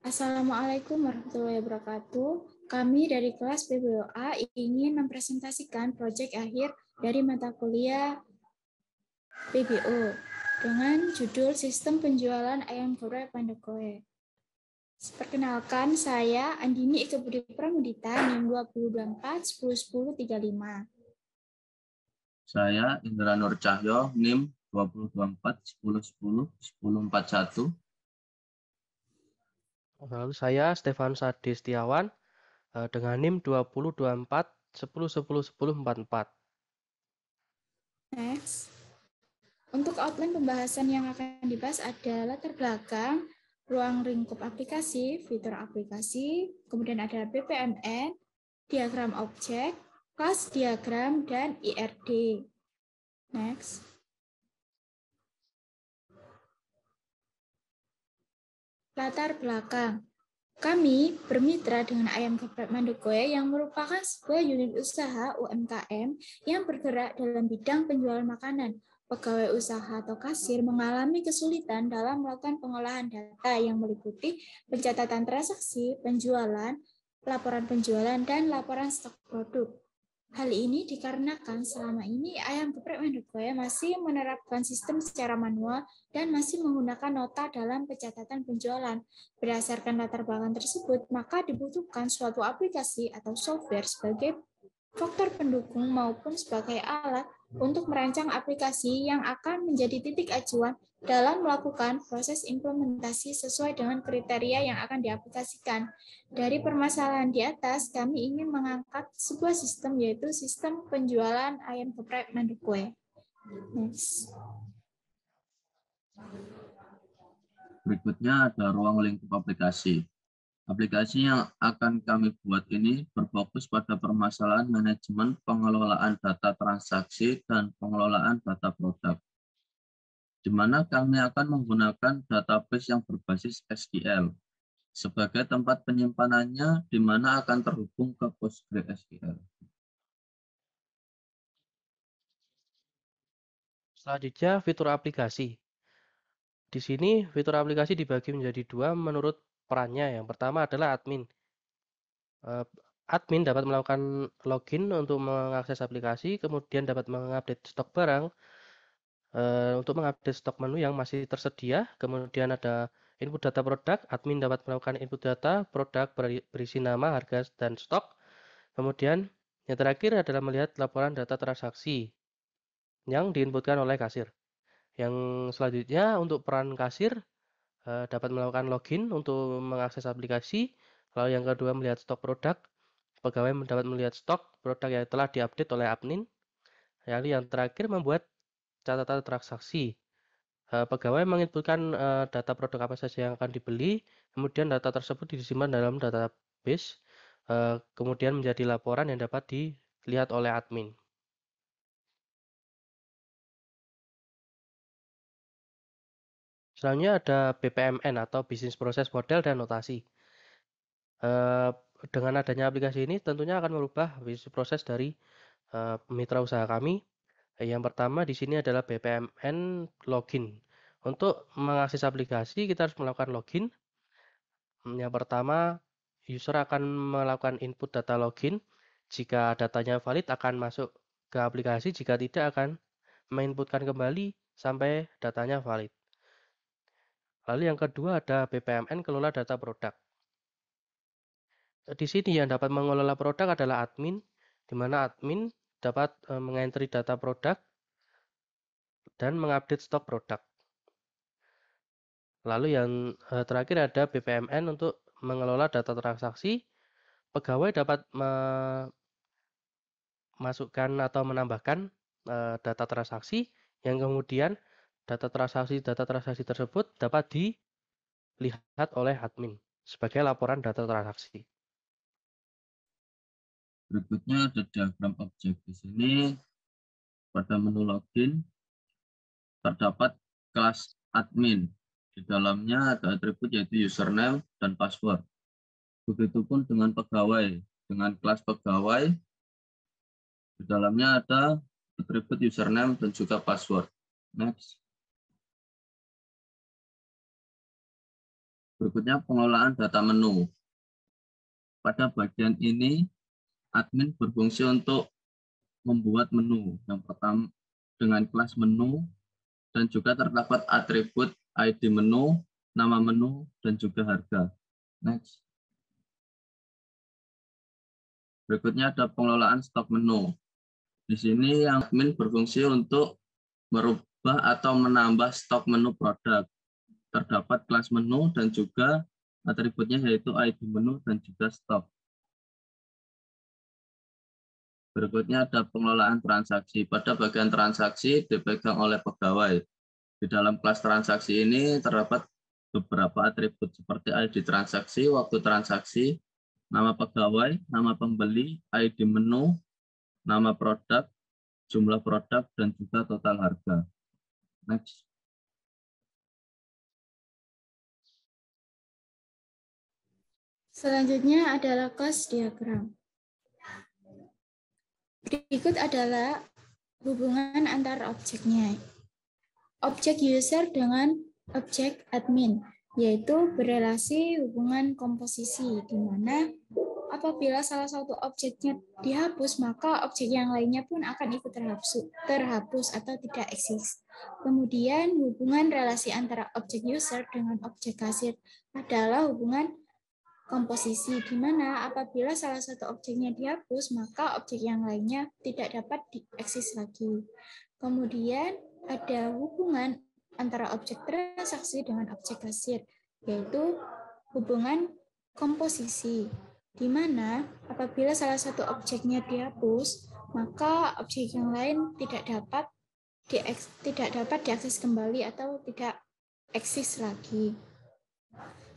Assalamualaikum warahmatullahi wabarakatuh. Kami dari kelas PBOA ingin mempresentasikan proyek akhir dari mata kuliah PBO dengan judul Sistem Penjualan Ayam Geprek Pandakoe. Perkenalkan, saya Andini Ika Budi Pramudita, NIM 2024 10 10 35. Saya Indra Nur Cahyo, NIM 2024 10 10 10 41. Lalu saya Stefan Sadi Setiawan dengan NIM 2024 10 10 10 44. Next. Untuk outline pembahasan yang akan dibahas ada latar belakang, ruang lingkup aplikasi, fitur aplikasi, kemudian ada BPMN, diagram objek, kelas diagram, dan IRD. Next. Latar belakang. Kami bermitra dengan Ayam Geprek Pandakoe yang merupakan sebuah unit usaha UMKM yang bergerak dalam bidang penjualan makanan. Pegawai usaha atau kasir mengalami kesulitan dalam melakukan pengolahan data yang meliputi pencatatan transaksi, penjualan, laporan penjualan, dan laporan stok produk. Hal ini dikarenakan selama ini Ayam Geprek Pandakoe masih menerapkan sistem secara manual dan masih menggunakan nota dalam pencatatan penjualan. Berdasarkan latar belakang tersebut, maka dibutuhkan suatu aplikasi atau software sebagai faktor pendukung maupun sebagai alat untuk merancang aplikasi yang akan menjadi titik acuan dalam melakukan proses implementasi sesuai dengan kriteria yang akan diaplikasikan. Dari permasalahan di atas, kami ingin mengangkat sebuah sistem, yaitu sistem penjualan ayam geprek Pandakoe. Next. Berikutnya ada ruang lingkup aplikasi. Aplikasi yang akan kami buat ini berfokus pada permasalahan manajemen pengelolaan data transaksi dan pengelolaan data produk, di mana kami akan menggunakan database yang berbasis SQL sebagai tempat penyimpanannya, di mana akan terhubung ke PostgreSQL. Selanjutnya, fitur aplikasi. Di sini, fitur aplikasi dibagi menjadi dua menurut perannya. Yang pertama adalah admin. Admin dapat melakukan login untuk mengakses aplikasi, kemudian dapat mengupdate stok barang, untuk mengupdate stok menu yang masih tersedia, kemudian ada input data produk, admin dapat melakukan input data produk berisi nama, harga, dan stok. Kemudian yang terakhir adalah melihat laporan data transaksi yang diinputkan oleh kasir. Yang selanjutnya untuk peran kasir dapat melakukan login untuk mengakses aplikasi. Lalu yang kedua melihat stok produk, pegawai dapat melihat stok produk yang telah diupdate oleh admin. Lalu yang terakhir membuat catatan transaksi. Pegawai menginputkan data produk apa saja yang akan dibeli, kemudian data tersebut disimpan dalam database, kemudian menjadi laporan yang dapat dilihat oleh admin. Selanjutnya ada BPMN atau Business Process Model dan Notasi. Dengan adanya aplikasi ini tentunya akan merubah bisnis proses dari mitra usaha kami. Yang pertama di sini adalah BPMN login. Untuk mengakses aplikasi kita harus melakukan login. Yang pertama, user akan melakukan input data login. Jika datanya valid akan masuk ke aplikasi, jika tidak akan menginputkan kembali sampai datanya valid. Lalu yang kedua ada BPMN kelola data produk. Di sini yang dapat mengelola produk adalah admin, di mana admin dapat mengentry data produk dan mengupdate stok produk. Lalu yang terakhir ada BPMN untuk mengelola data transaksi. Pegawai dapat memasukkan atau menambahkan data transaksi yang kemudian data transaksi tersebut dapat dilihat oleh admin sebagai laporan data transaksi. Berikutnya ada diagram objek. Di sini pada menu login terdapat kelas admin. Di dalamnya ada atribut yaitu username dan password. Begitupun dengan pegawai. Dengan kelas pegawai, di dalamnya ada atribut username dan juga password. Next. Berikutnya pengelolaan data menu. Pada bagian ini, admin berfungsi untuk membuat menu. Yang pertama dengan kelas menu, dan juga terdapat atribut ID menu, nama menu, dan juga harga. Next. Berikutnya ada pengelolaan stok menu. Di sini yang admin berfungsi untuk merubah atau menambah stok menu produk. Terdapat kelas menu dan juga atributnya yaitu ID menu dan juga stok. Berikutnya ada pengelolaan transaksi. Pada bagian transaksi dipegang oleh pegawai. Di dalam kelas transaksi ini terdapat beberapa atribut seperti ID transaksi, waktu transaksi, nama pegawai, nama pembeli, ID menu, nama produk, jumlah produk, dan juga total harga. Next. Selanjutnya adalah cost diagram. Berikut adalah hubungan antar objeknya. Objek user dengan objek admin, yaitu berelasi hubungan komposisi, di mana apabila salah satu objeknya dihapus, maka objek yang lainnya pun akan ikut terhapus atau tidak eksis. Kemudian hubungan relasi antara objek user dengan objek kasir adalah hubungan komposisi, di mana apabila salah satu objeknya dihapus, maka objek yang lainnya tidak dapat dieksis lagi. Kemudian ada hubungan antara objek transaksi dengan objek kasir, yaitu hubungan komposisi, di mana apabila salah satu objeknya dihapus, maka objek yang lain tidak dapat diakses kembali atau tidak eksis lagi.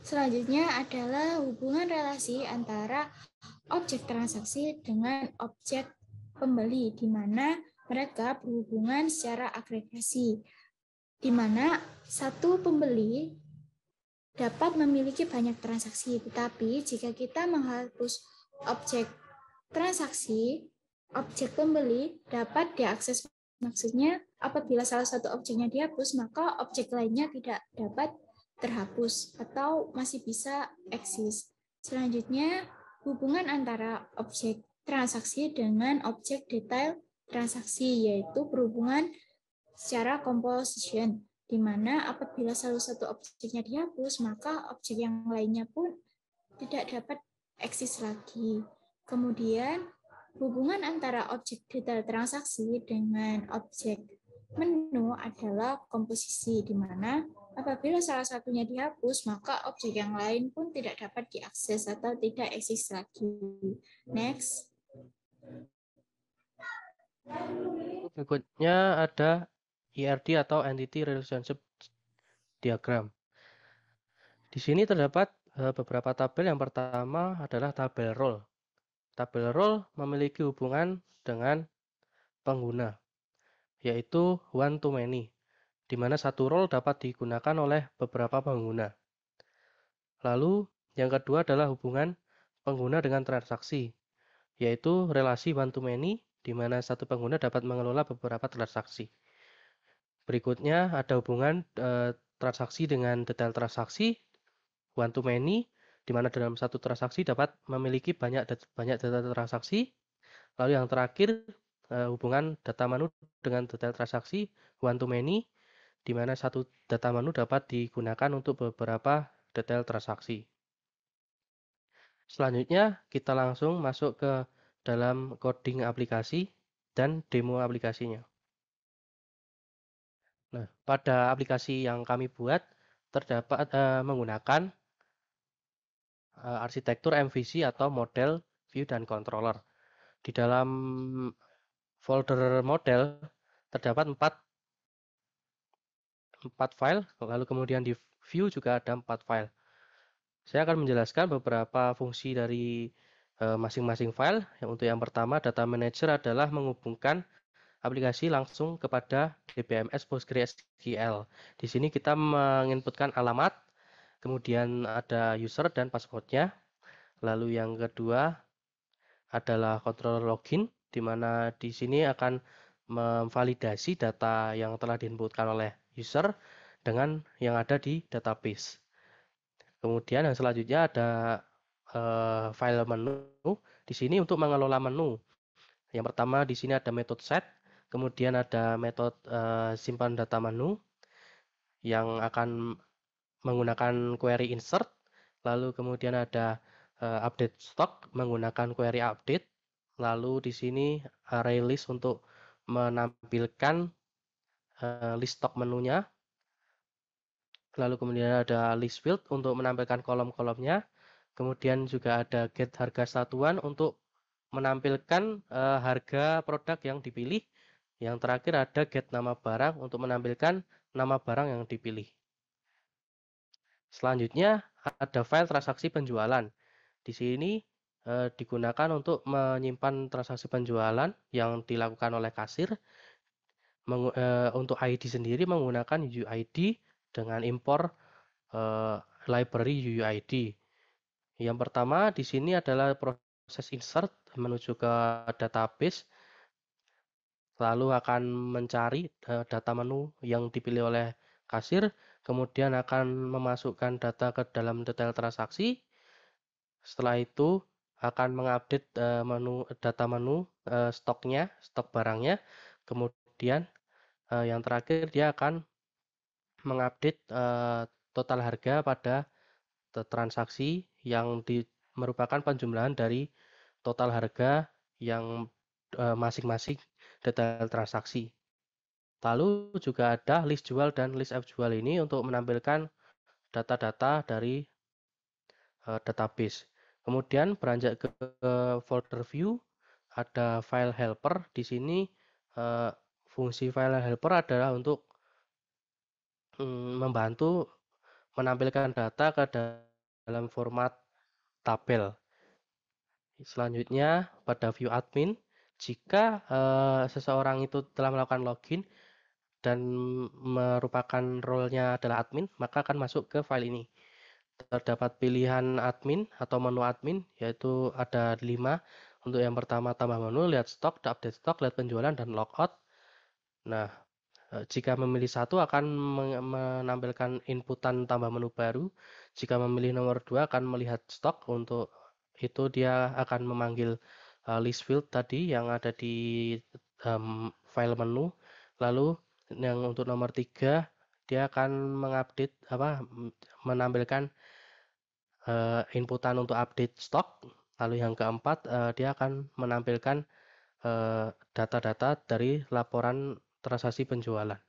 Selanjutnya adalah hubungan relasi antara objek transaksi dengan objek pembeli, di mana mereka berhubungan secara agregasi, di mana satu pembeli dapat memiliki banyak transaksi, tetapi jika kita menghapus objek transaksi, objek pembeli dapat diakses. Maksudnya, apabila salah satu objeknya dihapus, maka objek lainnya tidak dapat terhapus atau masih bisa eksis. Selanjutnya, hubungan antara objek transaksi dengan objek detail transaksi, yaitu berhubungan secara composition, di mana apabila salah satu objeknya dihapus, maka objek yang lainnya pun tidak dapat eksis lagi. Kemudian, hubungan antara objek detail transaksi dengan objek menu adalah komposisi, di mana apabila salah satunya dihapus, maka objek yang lain pun tidak dapat diakses atau tidak eksis lagi. Next. Berikutnya ada ERD atau Entity Relationship Diagram. Di sini terdapat beberapa tabel. Yang pertama adalah tabel role. Tabel role memiliki hubungan dengan pengguna, yaitu one to many, di mana satu role dapat digunakan oleh beberapa pengguna. Lalu yang kedua adalah hubungan pengguna dengan transaksi, yaitu relasi one to many, di mana satu pengguna dapat mengelola beberapa transaksi. Berikutnya ada hubungan transaksi dengan detail transaksi, one to many, di mana dalam satu transaksi dapat memiliki banyak data transaksi. Lalu yang terakhir hubungan data menu dengan detail transaksi, one to many, di mana satu data menu dapat digunakan untuk beberapa detail transaksi. Selanjutnya kita langsung masuk ke dalam coding aplikasi dan demo aplikasinya. Nah, pada aplikasi yang kami buat terdapat menggunakan arsitektur MVC atau model, view, dan controller. Di dalam folder model terdapat 4 file, lalu kemudian di view juga ada 4 file. Saya akan menjelaskan beberapa fungsi dari masing-masing file. Untuk yang pertama, data manager adalah menghubungkan aplikasi langsung kepada DBMS PostgreSQL. Di sini kita menginputkan alamat, kemudian ada user dan passwordnya. Lalu yang kedua adalah controller login, di mana di sini akan memvalidasi data yang telah diinputkan oleh user dengan yang ada di database. Kemudian yang selanjutnya ada file menu. Di sini untuk mengelola menu. Yang pertama di sini ada metode set, kemudian ada metode simpan data menu yang akan menggunakan query insert, lalu kemudian ada update stock menggunakan query update, lalu di sini array list untuk menampilkan list stock menunya, lalu kemudian ada list field untuk menampilkan kolom-kolomnya, kemudian juga ada get harga satuan untuk menampilkan harga produk yang dipilih, yang terakhir ada get nama barang untuk menampilkan nama barang yang dipilih. Selanjutnya ada file transaksi penjualan. Di sini digunakan untuk menyimpan transaksi penjualan yang dilakukan oleh kasir. Untuk ID sendiri menggunakan UUID dengan impor library UUID. Yang pertama di sini adalah proses insert menuju ke database, lalu akan mencari data menu yang dipilih oleh kasir, kemudian akan memasukkan data ke dalam detail transaksi. Setelah itu akan mengupdate data menu stoknya, stok barangnya. Kemudian yang terakhir dia akan mengupdate total harga pada transaksi yang merupakan penjumlahan dari total harga yang masing-masing detail transaksi. Lalu juga ada list jual dan list F jual ini untuk menampilkan data-data dari database. Kemudian beranjak ke folder view, ada file helper. Di sini fungsi file helper adalah untuk membantu menampilkan data ke dalam format tabel. Selanjutnya pada view admin, jika seseorang itu telah melakukan login dan merupakan role-nya adalah admin, maka akan masuk ke file ini. Terdapat pilihan admin atau menu admin, yaitu ada 5. Untuk yang pertama tambah menu, lihat stok, update stok, lihat penjualan, dan logout. Nah, jika memilih satu akan menampilkan inputan tambah menu baru. Jika memilih nomor 2 akan melihat stok. Untuk itu dia akan memanggil list field tadi yang ada di file menu. Lalu yang untuk nomor 3 dia akan mengupdate menampilkan inputan untuk update stok. Lalu yang keempat dia akan menampilkan data-data dari laporan transaksi penjualan.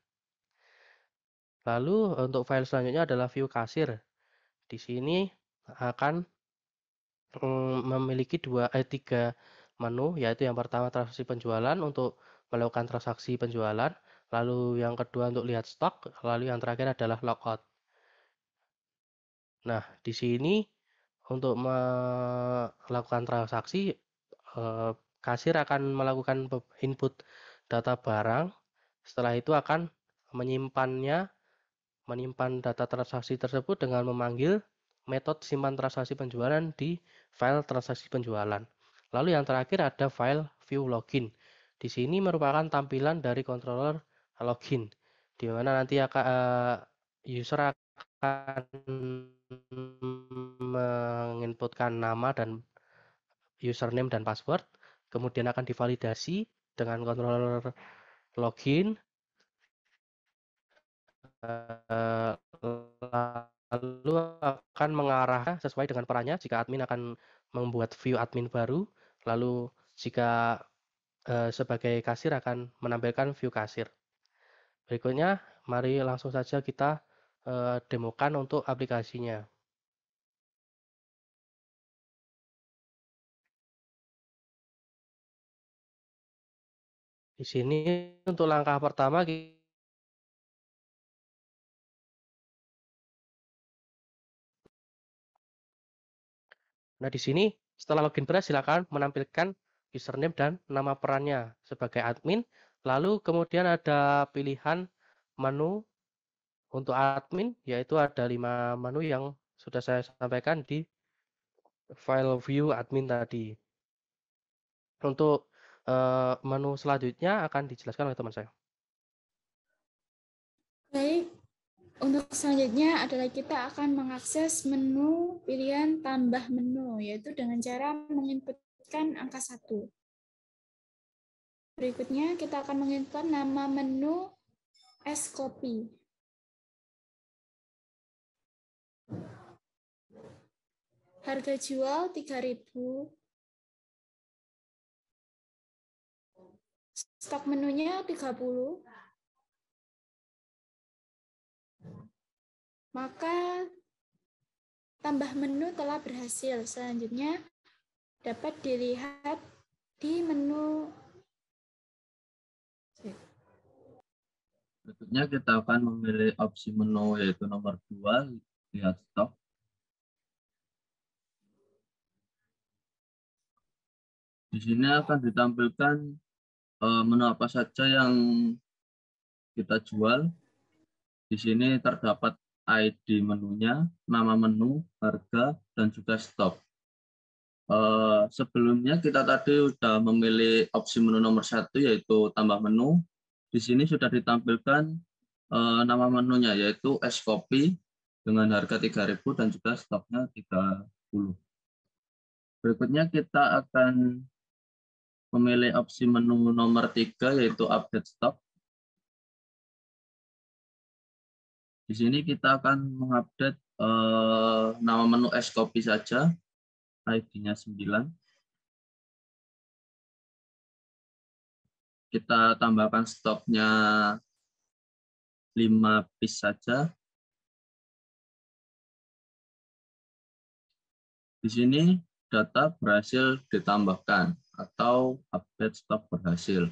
Lalu untuk file selanjutnya adalah view kasir. Di sini akan memiliki 3 menu, yaitu yang pertama transaksi penjualan untuk melakukan transaksi penjualan, lalu yang kedua untuk lihat stok, lalu yang terakhir adalah logout. Nah, di sini untuk melakukan transaksi, kasir akan melakukan input data barang, setelah itu akan menyimpan data transaksi tersebut dengan memanggil metode simpan transaksi penjualan di file transaksi penjualan. Lalu yang terakhir ada file view login. Di sini merupakan tampilan dari controller login, di mana nanti user akan menginputkan nama dan username dan password, kemudian akan divalidasi dengan controller login, lalu akan mengarah sesuai dengan perannya. Jika admin akan membuat view admin baru, lalu jika sebagai kasir akan menampilkan view kasir. Berikutnya, mari langsung saja kita demokan untuk aplikasinya. Di sini untuk langkah pertama Nah, di sini setelah login beres silakan menampilkan username dan nama perannya sebagai admin. Lalu kemudian ada pilihan menu untuk admin, yaitu ada 5 menu yang sudah saya sampaikan di file view admin tadi. Untuk menu selanjutnya akan dijelaskan oleh teman saya. Baik, Untuk selanjutnya adalah kita akan mengakses menu pilihan tambah menu, yaitu dengan cara menginputkan angka 1. Berikutnya kita akan menginput nama menu es kopi. Harga jual 3.000. Stok menunya 30. Maka tambah menu telah berhasil. Selanjutnya dapat dilihat di menu. Berikutnya kita akan memilih opsi menu yaitu nomor 2, lihat stok. Di sini akan ditampilkan menu apa saja yang kita jual. Di sini terdapat ID menunya, nama menu, harga, dan juga stok. Sebelumnya kita tadi sudah memilih opsi menu nomor 1 yaitu tambah menu. Di sini sudah ditampilkan nama menunya yaitu es kopi dengan harga 3.000 dan juga stoknya 30. Berikutnya kita akan memilih opsi menu nomor 3 yaitu update stok. Di sini kita akan mengupdate nama menu es kopi saja, ID-nya 9. Kita tambahkan stoknya 5 piece saja. Di sini data berhasil ditambahkan atau update stok berhasil.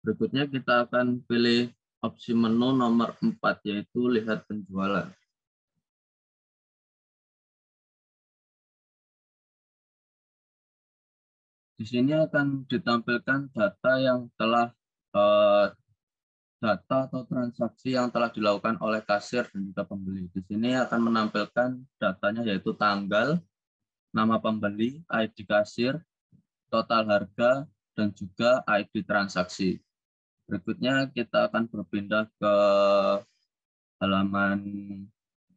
Berikutnya kita akan pilih opsi menu nomor 4 yaitu lihat penjualan. Di sini akan ditampilkan data yang telah data atau transaksi yang telah dilakukan oleh kasir dan juga pembeli. Di sini akan menampilkan datanya yaitu tanggal, nama pembeli, ID kasir, total harga, dan juga ID transaksi. Berikutnya kita akan berpindah ke halaman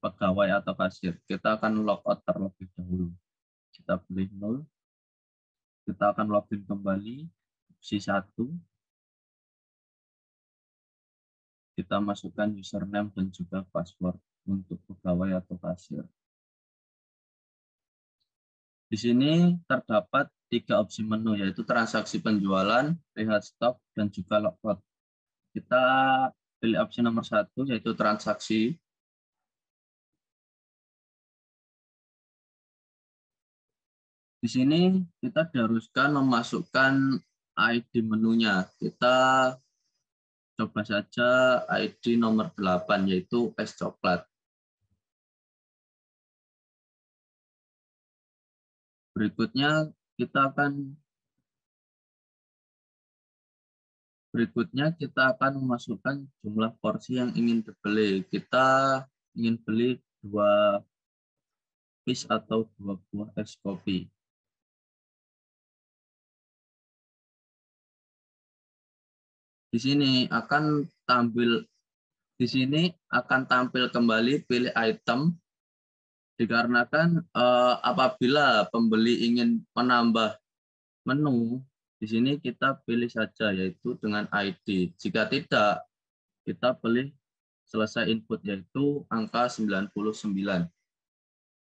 pegawai atau kasir. Kita akan logout terlebih dahulu. Kita pilih 0. Kita akan login kembali, opsi 1. Kita masukkan username dan juga password untuk pegawai atau kasir. Di sini terdapat 3 opsi menu, yaitu transaksi penjualan, lihat stok, dan juga logout. Kita pilih opsi nomor 1, yaitu transaksi. Di sini kita diharuskan memasukkan ID menunya. Kita coba saja ID nomor 8, yaitu es coklat. Berikutnya kita akan memasukkan jumlah porsi yang ingin dibeli. Kita ingin beli 2 piece atau 2 buah es kopi. Di sini akan tampil kembali pilih item dikarenakan apabila pembeli ingin menambah menu, di sini kita pilih saja yaitu dengan ID. Jika tidak, kita pilih selesai input yaitu angka 99.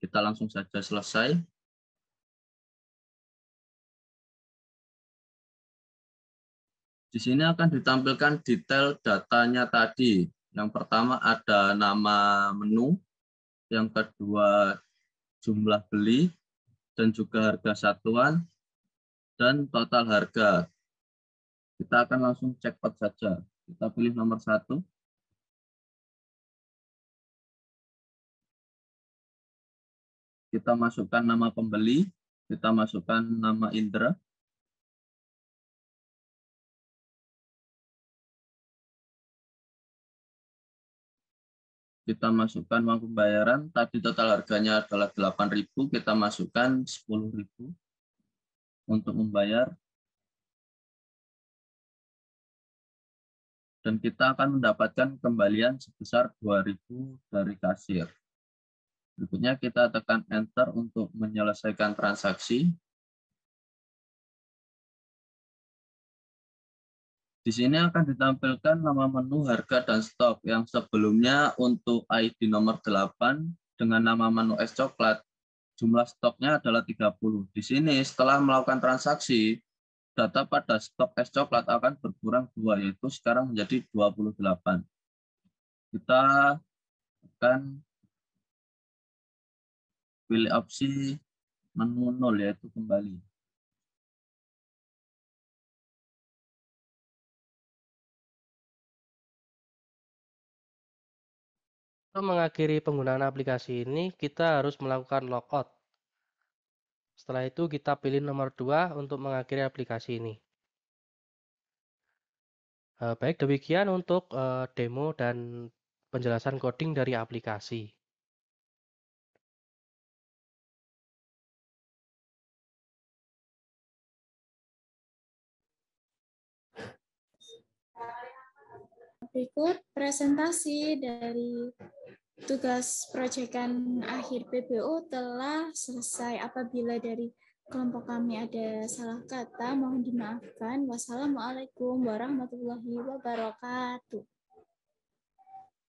Kita langsung saja selesai. Di sini akan ditampilkan detail datanya tadi. Yang pertama ada nama menu, yang kedua jumlah beli, dan juga harga satuan, dan total harga. Kita akan langsung check out saja. Kita pilih nomor 1. Kita masukkan nama pembeli, kita masukkan nama Indra. Kita masukkan uang pembayaran, tadi total harganya adalah 8.000, kita masukkan 10.000 untuk membayar. Dan kita akan mendapatkan kembalian sebesar 2.000 dari kasir. Berikutnya kita tekan Enter untuk menyelesaikan transaksi. Di sini akan ditampilkan nama menu, harga, dan stok yang sebelumnya untuk ID nomor 8 dengan nama menu es coklat, jumlah stoknya adalah 30. Di sini setelah melakukan transaksi, data pada stok es coklat akan berkurang 2, yaitu sekarang menjadi 28. Kita akan pilih opsi menu 0, yaitu kembali. Untuk mengakhiri penggunaan aplikasi ini, kita harus melakukan logout. Setelah itu kita pilih nomor 2 untuk mengakhiri aplikasi ini. Baik, demikian untuk demo dan penjelasan coding dari aplikasi. Berikut presentasi dari tugas proyekan akhir PBO telah selesai. Apabila dari kelompok kami ada salah kata, mohon dimaafkan. Wassalamualaikum warahmatullahi wabarakatuh.